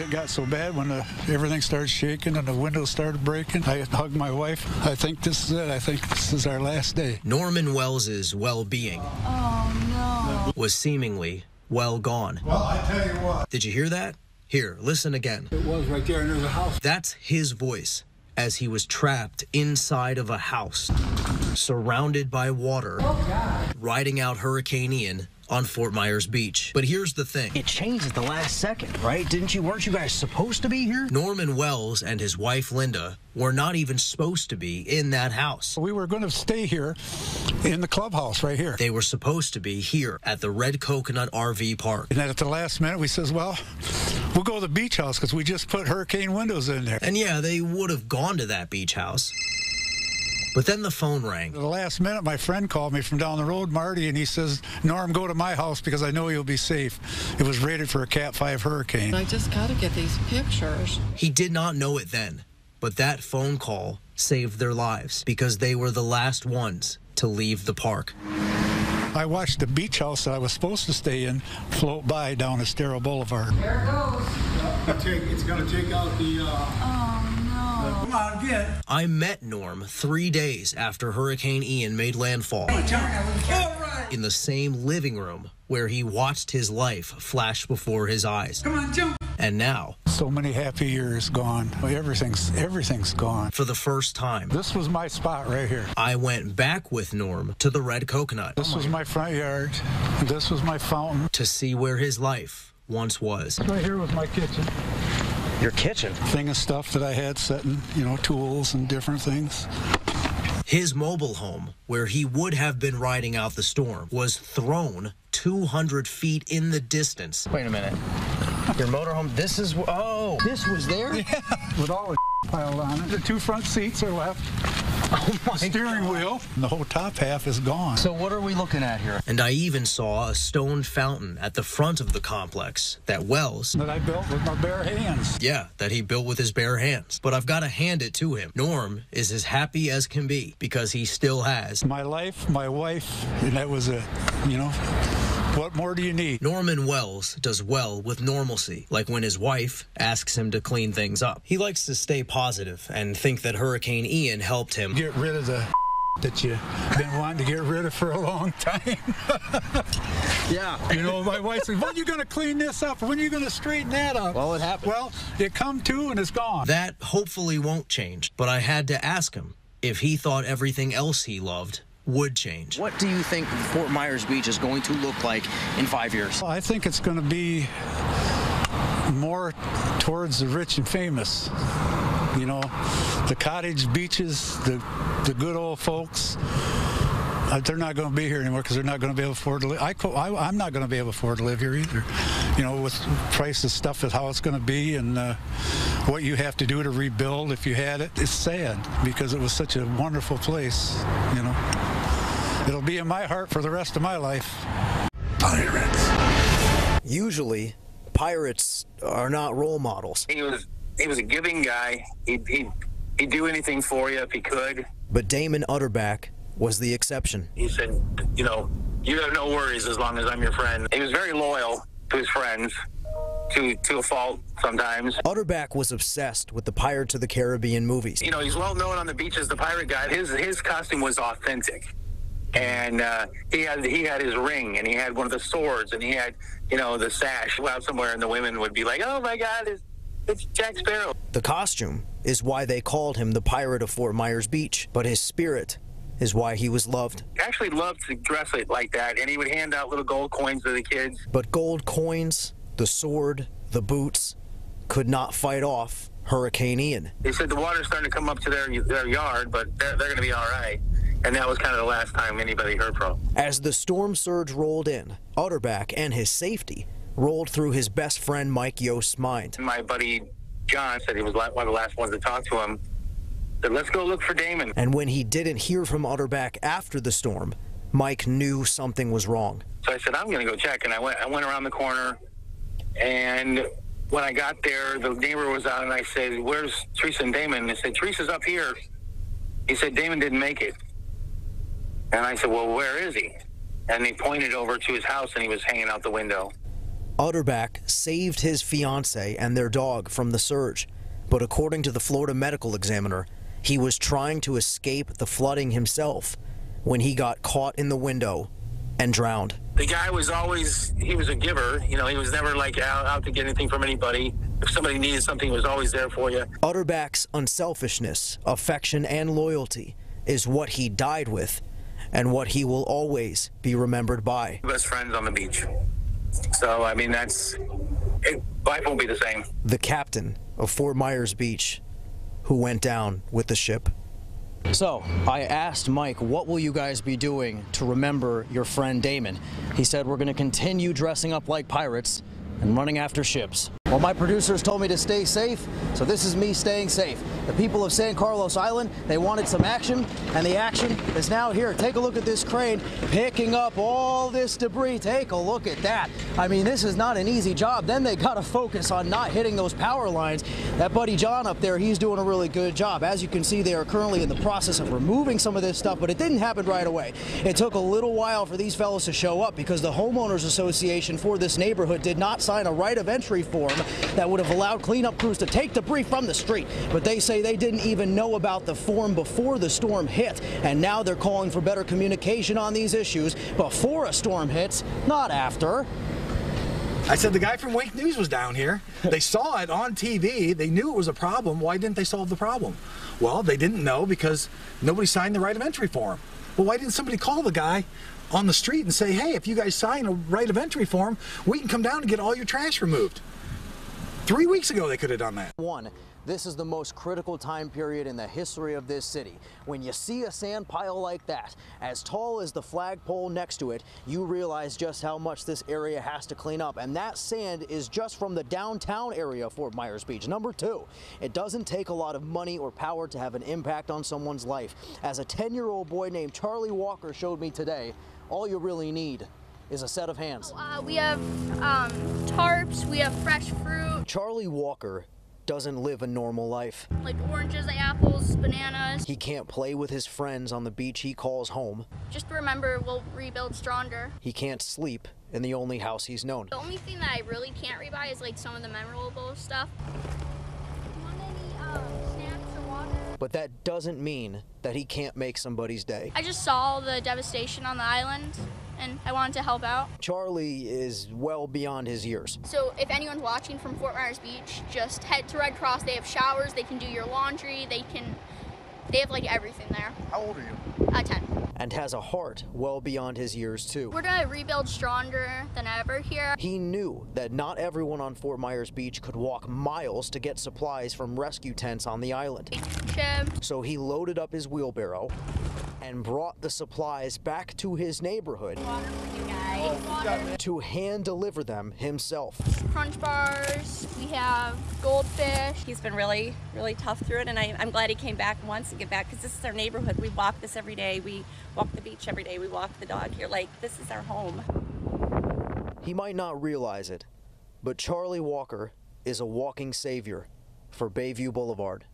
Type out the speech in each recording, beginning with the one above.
It got so bad when everything started shaking and the windows started breaking. I hugged my wife. I think this is it. I think this is our last day. Norman Wells's well-being was seemingly well gone. Well, I tell you what. Did you hear that? Here, listen again. It was right there, and there's a house. That's his voice as he was trapped inside of a house, surrounded by water, riding out Hurricane Ian on Fort Myers Beach. But here's the thing. It changed at the last second, right? Weren't you guys supposed to be here? Norman Wells and his wife, Linda, were not even supposed to be in that house. We were going to stay here in the clubhouse right here. They were supposed to be here at the Red Coconut RV Park. And then at the last minute, we says, well, we'll go to the beach house because we just put hurricane windows in there. And yeah, they would have gone to that beach house. But then the phone rang. At the last minute, my friend called me from down the road, Marty, and he says, Norm, go to my house because I know you'll be safe. It was rated for a Cat 5 hurricane. I just got to get these pictures. He did not know it then, but that phone call saved their lives because they were the last ones to leave the park. I watched the beach house that I was supposed to stay in float by down Estero Boulevard. There it goes. It's going to take out the... Come on, get. I met Norm 3 days after Hurricane Ian made landfall in the same living room where he watched his life flash before his eyes. Come on, jump. And now, so many happy years gone. Everything's gone. for the first time, This was my spot right here. I went back with Norm to the Red Coconut This was my front yard. This was my fountain. to see where his life once was. Right here was my kitchen. Your kitchen? Thing of stuff that I had setting, tools and different things. His mobile home, where he would have been riding out the storm, was thrown 200 feet in the distance. Wait a minute. Your motorhome, this was there? Yeah, with all the piled on it. The two front seats are left. Oh my Steering wheel. And the whole top half is gone. So what are we looking at here? And I even saw a stone fountain at the front of the complex that Wells, That I built with my bare hands. that he built with his bare hands. But I've got to hand it to him. Norm is as happy as can be because he still has My life, my wife, and that was it. What more do you need? Norman Wells does well with normalcy, like when his wife asks him to clean things up. He likes to stay positive and think that Hurricane Ian helped him Get rid of the that you've been wanting to get rid of for a long time. Yeah. My wife said, when are you going to clean this up? When are you going to straighten that up? Well, it happened. Well, it come to and it's gone. That hopefully won't change, but I had to ask him if he thought everything else he loved would change. What do you think Fort Myers Beach is going to look like in 5 years? I think it's going to be more towards the rich and famous. The cottage beaches, the good old folks. They're not going to be here anymore because they're not going to be able to afford to live. I'm not going to be able to afford to live here either. With price of stuff is how it's going to be, and what you have to do to rebuild if you had it. It's sad because it was such a wonderful place. It'll be in my heart for the rest of my life. Pirates. Usually, pirates are not role models. He was a giving guy. He'd do anything for you if he could. But Damon Utterback was the exception. He said, you have no worries as long as I'm your friend. He was very loyal to his friends, to a fault sometimes. Utterback was obsessed with the Pirates of the Caribbean movies. He's well known on the beach as the pirate guy. His costume was authentic. And he had his ring, and he had one of the swords, and he had, the sash. Out somewhere, and the women would be like, oh my God, it's Jack Sparrow. The costume is why they called him the Pirate of Fort Myers Beach, but his spirit is why he was loved. He actually loved to dress it like that, and he would hand out little gold coins to the kids. But gold coins, the sword, the boots, could not fight off Hurricane Ian. They said the water's starting to come up to their yard, but they're going to be all right. And that was kind of the last time anybody heard from him. As the storm surge rolled in, Utterback and his safety rolled through his best friend Mike Yost's mind. My buddy John said he was one of the last ones to talk to him. Said, let's go look for Damon. And when he didn't hear from Utterback after the storm, Mike knew something was wrong. So I said, I'm going to go check. And I went around the corner, and when I got there, the neighbor was out, and I said, where's Teresa and Damon? They said, Teresa's up here. He said, Damon didn't make it. And I said, well, where is he? And he pointed over to his house, and he was hanging out the window. Utterback saved his fiancée and their dog from the surge, but according to the Florida medical examiner, he was trying to escape the flooding himself when he got caught in the window and drowned. The guy was always, he was a giver. You know, he was never like out to get anything from anybody. If somebody needed something, he was always there for you. Utterback's unselfishness, affection, and loyalty is what he died with and what he will always be remembered by. Best friends on the beach. So, I mean, life won't be the same. The captain of Fort Myers Beach, who went down with the ship. So, I asked Mike, what will you guys be doing to remember your friend Damon? He said, we're going to continue dressing up like pirates and running after ships. Well, my producers told me to stay safe, so this is me staying safe. The people of San Carlos Island, they wanted some action, and the action is now here. Take a look at this crane picking up all this debris. Take a look at that. I mean, this is not an easy job. Then they got to focus on not hitting those power lines. That buddy John up there, he's doing a really good job. As you can see, they are currently in the process of removing some of this stuff, but it didn't happen right away. It took a little while for these fellows to show up because the homeowners association for this neighborhood did not sign a right of entry form that would have allowed cleanup crews to take debris from the street. But they say they didn't even know about the form before the storm hit. And now they're calling for better communication on these issues before a storm hits, not after. I said the guy from Wake News was down here. They saw it on TV. They knew it was a problem. Why didn't they solve the problem? Well, they didn't know because nobody signed the right of entry form. Well, why didn't somebody call the guy on the street and say, hey, if you guys sign a right of entry form, we can come down and get all your trash removed? 3 weeks ago, they could have done that. One, this is the most critical time period in the history of this city. When you see a sand pile like that, as tall as the flagpole next to it, you realize just how much this area has to clean up. And that sand is just from the downtown area of Fort Myers Beach. Number two, it doesn't take a lot of money or power to have an impact on someone's life. As a 10-year-old boy named Charlie Walker showed me today, all you really need is a set of hands. We have tarps, we have fresh fruit. Charlie Walker doesn't live a normal life. Like oranges, apples, bananas. He can't play with his friends on the beach he calls home. Just remember, we'll rebuild stronger. He can't sleep in the only house he's known. The only thing that I really can't rebuy is like some of the memorable stuff. Want any snacks or water? But that doesn't mean that he can't make somebody's day. I just saw the devastation on the island and I wanted to help out. Charlie is well beyond his years. So if anyone's watching from Fort Myers Beach, just head to Red Cross. They have showers, they can do your laundry, they have like everything there. How old are you? 10. And has a heart well beyond his years too. We're gonna rebuild stronger than ever here. He knew that not everyone on Fort Myers Beach could walk miles to get supplies from rescue tents on the island. So he loaded up his wheelbarrow and brought the supplies back to his neighborhood to hand deliver them himself. Crunch bars, we have goldfish. He's been really, really tough through it, and I'm glad he came back once to get back because this is our neighborhood. We walk this every day. We walk the beach every day. We walk the dog here. Like, this is our home. He might not realize it, but Charlie Walker is a walking savior for Bayview Boulevard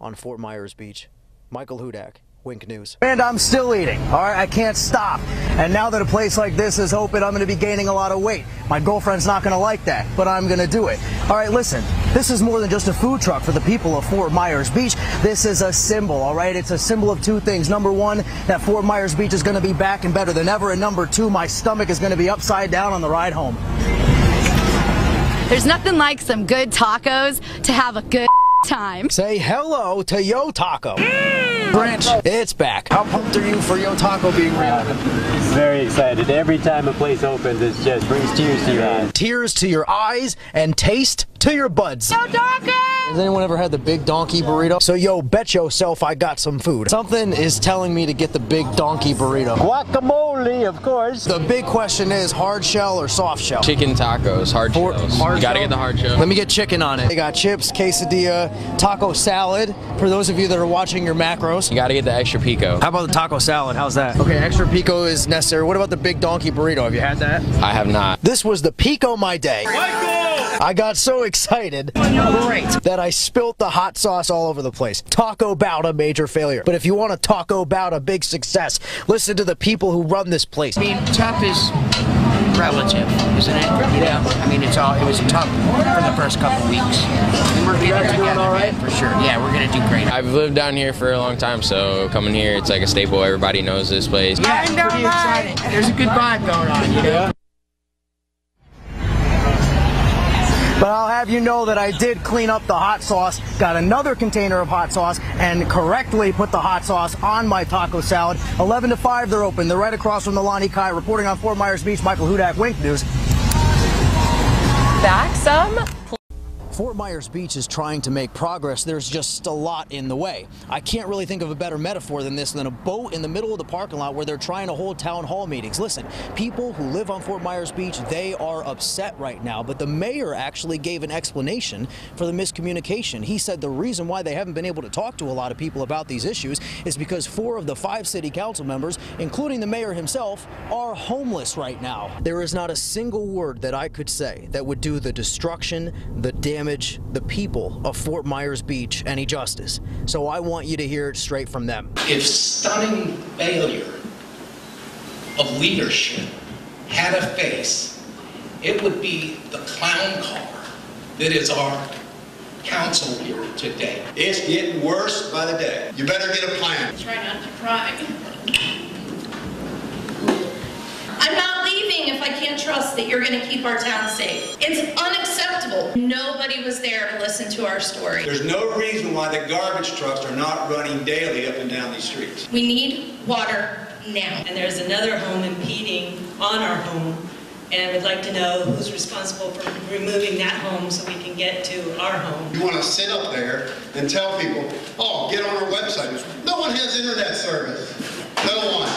on Fort Myers Beach. Michael Hudak, Wink News. And I'm still eating, all right? I can't stop. And now that a place like this is open, I'm going to be gaining a lot of weight. My girlfriend's not going to like that, but I'm going to do it. All right, listen, this is more than just a food truck for the people of Fort Myers Beach. This is a symbol, all right? It's a symbol of two things. Number one, that Fort Myers Beach is going to be back and better than ever. And number two, my stomach is going to be upside down on the ride home. There's nothing like some good tacos to have a good time. Say hello to Yo Taco. Branch, it's back. How pumped are you for Yo Taco being reopened? Very excited. Every time a place opens, it just brings tears to your eyes. Tears to your eyes and taste to your buds. Yo Taco! Has anyone ever had the Big Donkey Burrito? So yo, bet yourself I got some food. Something is telling me to get the Big Donkey Burrito. Guacamole, of course. The big question is hard shell or soft shell? Chicken tacos, hard shells. You gotta get the hard shell. Let me get chicken on it. They got chips, quesadilla, taco salad. For those of you that are watching your macros. You gotta get the extra pico. How about the taco salad? How's that? Okay, extra pico is necessary. What about the Big Donkey Burrito? Have you had that? I have not. This was the pico my day. I got so excited that I spilt the hot sauce all over the place. Taco Bout a major failure. But if you want to Taco Bout a big success, listen to the people who run this place. I mean, tough is relative, isn't it? You know, I mean, it was tough for the first couple weeks. And we're getting it together, all right? For sure. Yeah, we're gonna do great. I've lived down here for a long time, so coming here, it's like a staple. Everybody knows this place. Yeah, it's pretty exciting. There's a good vibe going on, you know? But I'll have you know that I did clean up the hot sauce, got another container of hot sauce, and correctly put the hot sauce on my taco salad. 11 to 5, they're open. They're right across from the Lonnie Kai. Reporting on Fort Myers Beach, Michael Hudak, Wink News. Back some. Fort Myers Beach is trying to make progress. There's just a lot in the way. I can't really think of a better metaphor than this, than a boat in the middle of the parking lot where they're trying to hold town hall meetings. Listen, people who live on Fort Myers Beach, they are upset right now, but the mayor actually gave an explanation for the miscommunication. He said the reason why they haven't been able to talk to a lot of people about these issues is because 4 of the 5 city council members, including the mayor himself, are homeless right now. There is not a single word that I could say that would do the destruction, the damage, the people of Fort Myers Beach any justice. So I want you to hear it straight from them. If stunning failure of leadership had a face, it would be the clown car that is our council here today. It's getting worse by the day. You better get a plan. Try not to cry. I'm not leaving if I can't trust that you're going to keep our town safe. It's unacceptable. Nobody was there to listen to our story. There's no reason why the garbage trucks are not running daily up and down these streets. We need water now. And there's another home impeding on our home, and I would like to know who's responsible for removing that home so we can get to our home. You want to sit up there and tell people, oh, get on our website. No one has internet service. No one.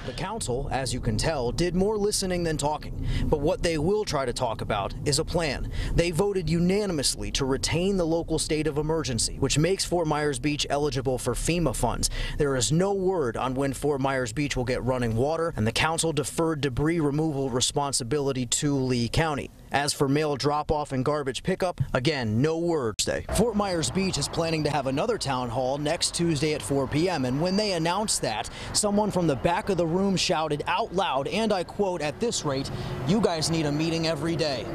The council, as you can tell, did more listening than talking. But what they will try to talk about is a plan. They voted unanimously to retain the local state of emergency, which makes Fort Myers Beach eligible for FEMA funds. There is no word on when Fort Myers Beach will get running water, and the council deferred debris removal responsibility to Lee County. As for mail drop-off and garbage pickup, again, no word today. Fort Myers Beach is planning to have another town hall next Tuesday at 4 p.m. And when they announced that, someone from the back of the room shouted out loud, and I quote, "At this rate, you guys need a meeting every day."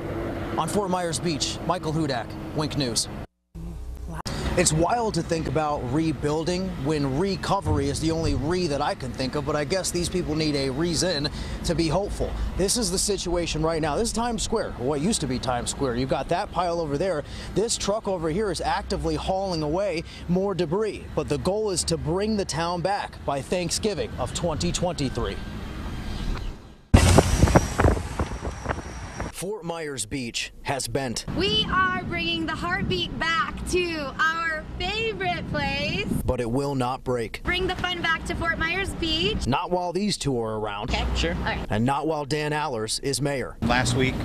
On Fort Myers Beach, Michael Hudak, Wink News. It's wild to think about rebuilding when recovery is the only re that I can think of, but I guess these people need a reason to be hopeful. This is the situation right now. This is Times Square, or what used to be Times Square. You've got that pile over there. This truck over here is actively hauling away more debris, but the goal is to bring the town back by Thanksgiving of 2023. Fort Myers Beach has bent. We are bringing the heartbeat back to our favorite place. But it will not break. Bring the fun back to Fort Myers Beach. Not while these two are around. Okay, sure. All right. And not while Dan Allers is mayor. Last week,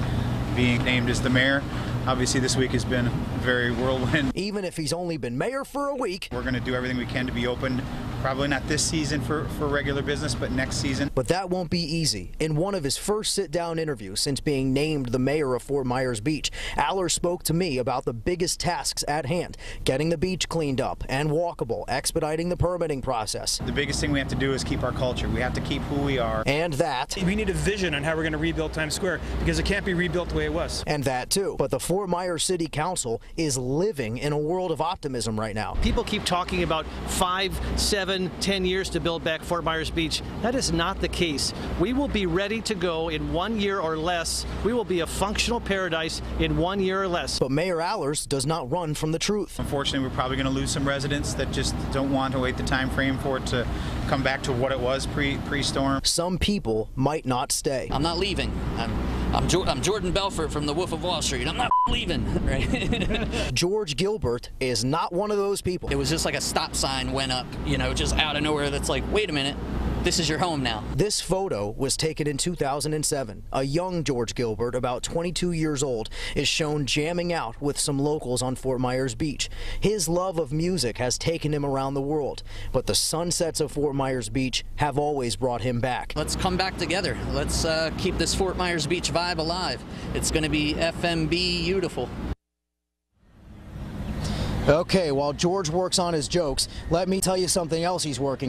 being named as the mayor, obviously this week has been very whirlwind. Even if he's only been mayor for a week. We're going to do everything we can to be open. Probably not this season for regular business, but next season. But that won't be easy. In one of his first sit-down interviews since being named the mayor of Fort Myers Beach, Allers spoke to me about the biggest tasks at hand: getting the beach cleaned up and walkable, expediting the permitting process. The biggest thing we have to do is keep our culture. We have to keep who we are. And that. We need a vision on how we're going to rebuild Times Square, because it can't be rebuilt the way it was. And that too. But the Fort Myers City Council is living in a world of optimism right now. People keep talking about 5, 7, 10 years to build back Fort Myers Beach. That is not the case. We will be ready to go in 1 year or less. We will be a functional paradise in 1 year or less. But Mayor Allers does not run from the truth. Unfortunately, we're probably going to lose some residents that just don't want to wait the time frame for it to come back to what it was pre-storm. Some people might not stay. I'm not leaving. I'm Jordan Belfort from The Wolf of Wall Street. I'm not leaving. Right? George Gilbert is not one of those people. It was just like a stop sign went up, you know, just out of nowhere. That's like, wait a minute. This is your home now. This photo was taken in 2007. A young George Gilbert, about 22 years old, is shown jamming out with some locals on Fort Myers Beach. His love of music has taken him around the world, but the sunsets of Fort Myers Beach have always brought him back. Let's come back together. Let's keep this Fort Myers Beach vibe alive. It's going to be FMB beautiful. Okay, while George works on his jokes, let me tell you something else he's working